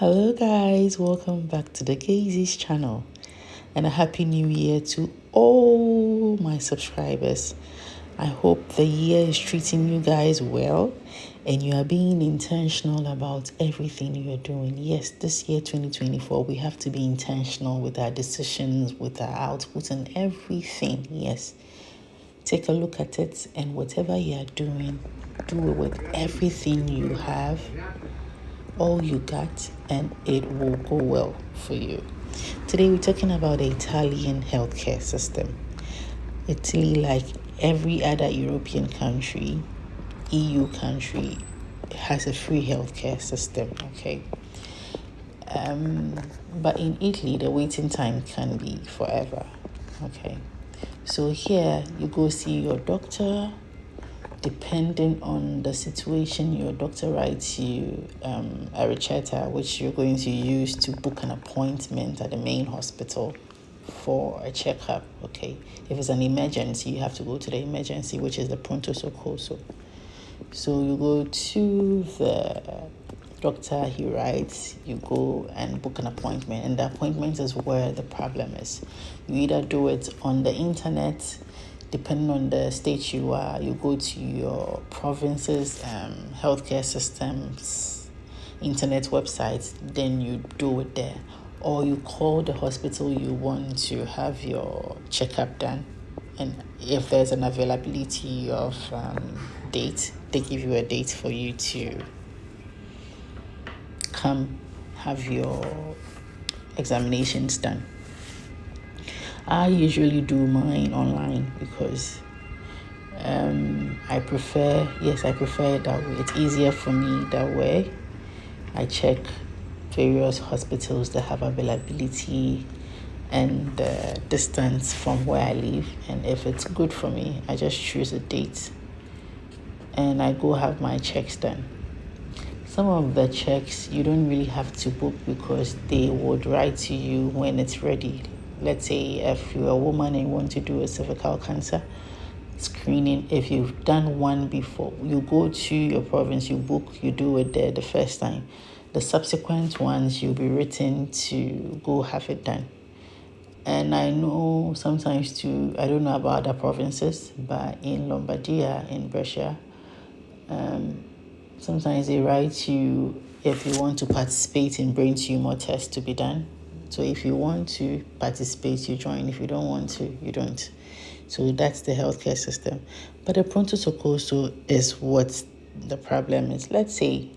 Hello guys, welcome back to the Gazy's channel and a happy new year to all my subscribers. I hope the year is treating you guys well and you are being intentional about everything you're doing. Yes, this year 2024 we have to be intentional with our decisions, with our output and everything. Yes. Take a look at it and whatever you are doing, do it with everything you have, all you got, and it will go well for you. Today we're talking about the Italian healthcare system. Italy, like every other European country, EU country, has a free healthcare system, okay? But in Italy, the waiting time can be forever, okay? So here, you go see your doctor. Depending on the situation, your doctor writes you a ricetta, which you're going to use to book an appointment at the main hospital for a checkup, okay? If it's an emergency, you have to go to the emergency, which is the pronto soccorso. So you go to the doctor, he writes, you go and book an appointment, and the appointment is where the problem is. You either do it on the internet, depending on the state you are, you go to your province's healthcare systems, internet websites, then you do it there. Or you call the hospital you want to have your checkup done. And if there's an availability of date, they give you a date for you to come have your examinations done. I usually do mine online because I prefer it that way. It's easier for me that way. I check various hospitals that have availability and the distance from where I live, and if it's good for me, I just choose a date and I go have my checks done. Some of the checks you don't really have to book because they would write to you when it's ready. Let's say if you're a woman and you want to do a cervical cancer screening, if you've done one before, you go to your province, you book, you do it there the first time. The subsequent ones, you'll be written to go have it done. And I know sometimes too, I don't know about other provinces, but in Lombardia, in Brescia, sometimes they write you if you want to participate in brain tumor tests to be done. So if you want to participate, you join. If you don't want to, you don't. So that's the healthcare system. But the pronto soccorso is what the problem is. Let's say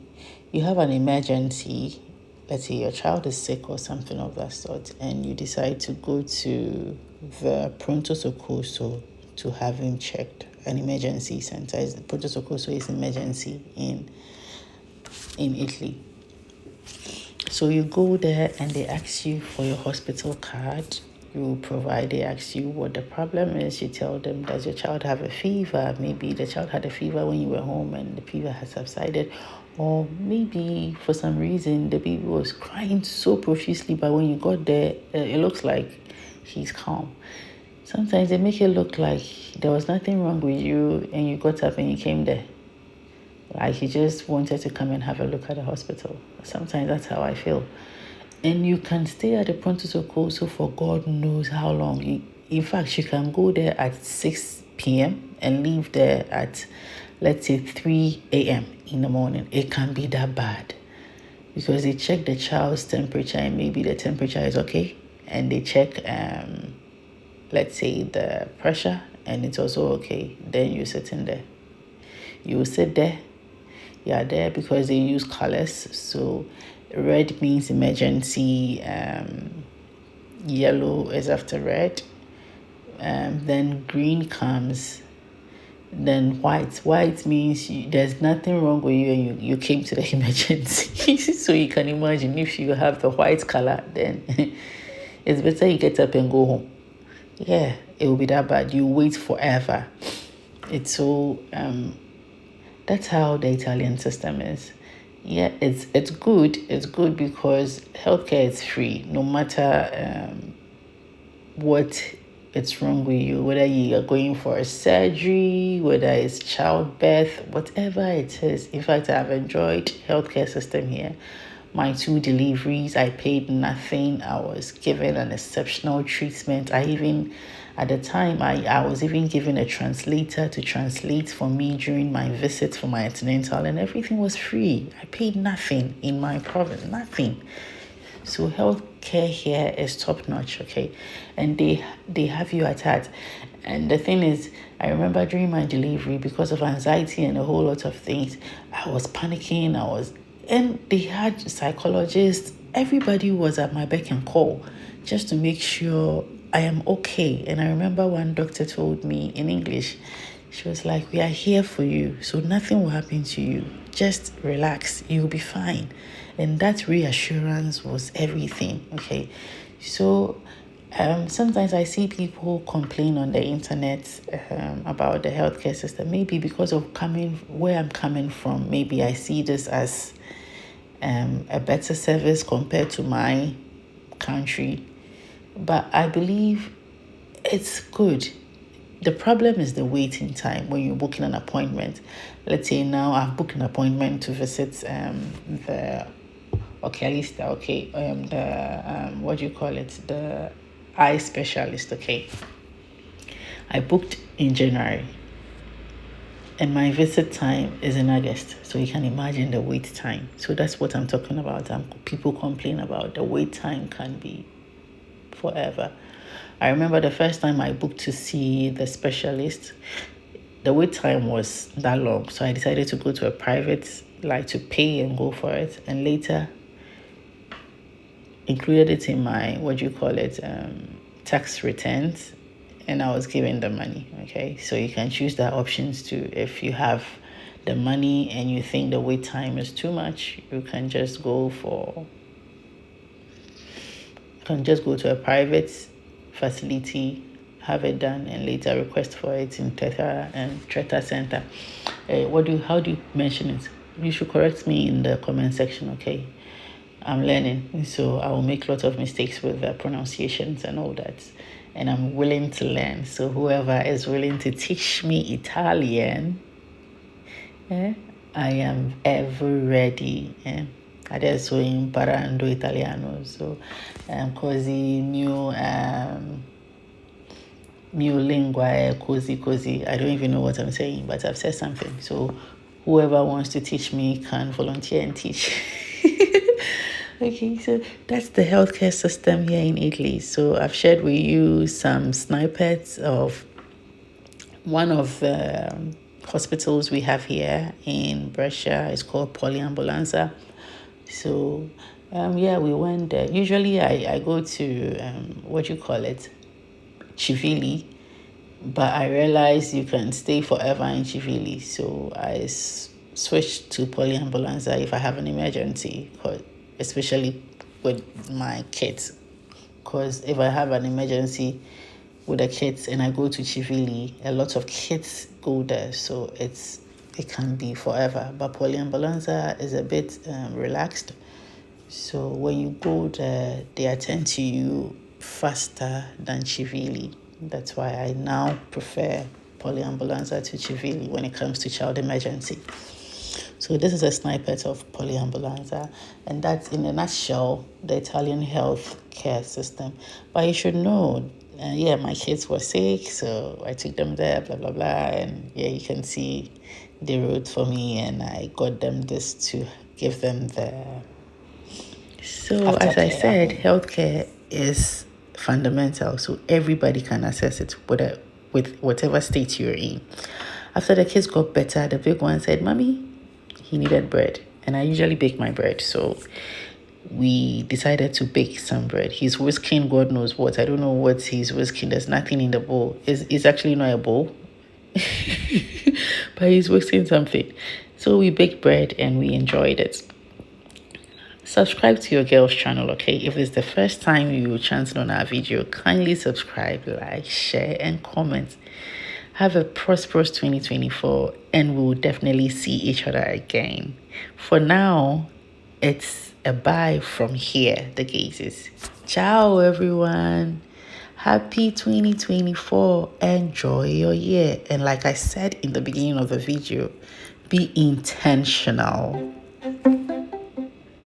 you have an emergency. Let's say your child is sick or something of that sort, and you decide to go to the pronto soccorso to have him checked. An emergency center. Pronto soccorso is emergency in Italy. So you go there and they ask you for your hospital card. You provide, they ask you what the problem is. You tell them, does your child have a fever? Maybe the child had a fever when you were home and the fever has subsided. Or maybe for some reason the baby was crying so profusely, but when you got there, it looks like he's calm. Sometimes they make it look like there was nothing wrong with you and you got up and you came there. Like you just wanted to come and have a look at the hospital. Sometimes that's how I feel. And you can stay at the pronto soccorso for God knows how long. In fact, you can go there at 6 p.m. and leave there at, let's say, 3 a.m. in the morning. It can be that bad because they check the child's temperature and maybe the temperature is okay. And they check, let's say, the pressure and it's also okay. Then you sit in there. You will sit there. You are there because they use colors. So red means emergency. Yellow is after red. Then green comes. Then white. White means there's nothing wrong with you and you came to the emergency. So you can imagine if you have the white color, then it's better you get up and go home. Yeah, it will be that bad. You wait forever. It's so... that's how the Italian system is. Yeah, it's good. It's good because healthcare is free, no matter what it's wrong with you, whether you are going for a surgery, whether it's childbirth, whatever it is. In fact, I've enjoyed healthcare system here. my 2 deliveries, I paid nothing. I was given an exceptional treatment. At the time, I was even given a translator to translate for me during my visit for my antenatal, and everything was free. I paid nothing in my province, nothing. So healthcare here is top notch, okay? And they have you at heart. And the thing is, I remember during my delivery, because of anxiety and a whole lot of things, I was panicking. And they had psychologists. Everybody was at my beck and call just to make sure I am okay. And I remember one doctor told me in English, she was like, "We are here for you, so nothing will happen to you. Just relax, you'll be fine." And that reassurance was everything, okay? So sometimes I see people complain on the internet about the healthcare system. Maybe because of where I'm coming from, maybe I see this as a better service compared to my country. But I believe it's good. The problem is the waiting time when you're booking an appointment. Let's say now I've booked an appointment to visit the oculista, okay, what do you call it? The eye specialist, okay. I booked in January, and my visit time is in August. So you can imagine the wait time. So that's what I'm talking about. People complain about the wait time can be forever. I remember the first time I booked to see the specialist, the wait time was that long. So I decided to go to a private, like to pay and go for it. And later included it in my, tax returns. And I was given the money, okay? So you can choose that options too. If you have the money and you think the wait time is too much, you can just go to a private facility, have it done, and later request for it in Treta Center. How do you mention it? You should correct me in the comment section, okay? I'm learning, so I will make lots of mistakes with the pronunciations and all that. And I'm willing to learn. So whoever is willing to teach me Italian, I am ever ready. Adesso imparando italiano, so così mio lingua è così. I don't even know what I'm saying, but I've said something. So whoever wants to teach me can volunteer and teach. Okay, so that's the healthcare system here in Italy. So I've shared with you some snippets of one of the hospitals we have here in Brescia. It's called Polyambulanza. So, we went there. Usually I go to, Civili. But I realized you can stay forever in Civili. So I switched to Polyambulanza if I have an emergency, especially with my kids. Because if I have an emergency with the kids and I go to Civili, a lot of kids go there. So it can be forever. But Polyambulanza is a bit relaxed. So when you go there, they attend to you faster than Civili. That's why I now prefer Polyambulanza to Civili when it comes to child emergency. So this is a snippet of Polyambulanza, and that's in a nutshell the Italian health care system. But you should know, my kids were sick, so I took them there, blah, blah, blah. And you can see they wrote for me, and I got them this to give them the... So as I said, healthcare is fundamental, so everybody can access it with whatever state you're in. After the kids got better, the big one said, "Mommy," he needed bread, and I usually bake my bread, so we decided to bake some bread. He's whisking God knows what. I don't know what he's whisking. There's nothing in the bowl. It's actually not a bowl, but he's whisking something. So we baked bread and we enjoyed it. Subscribe to your girl's channel, okay? If it's the first time you chanced on our video, kindly subscribe, like, share, and comment. Have a prosperous 2024, and we'll definitely see each other again. For now, it's a bye from here, the gazes. Ciao, everyone. Happy 2024. Enjoy your year. And like I said in the beginning of the video, be intentional.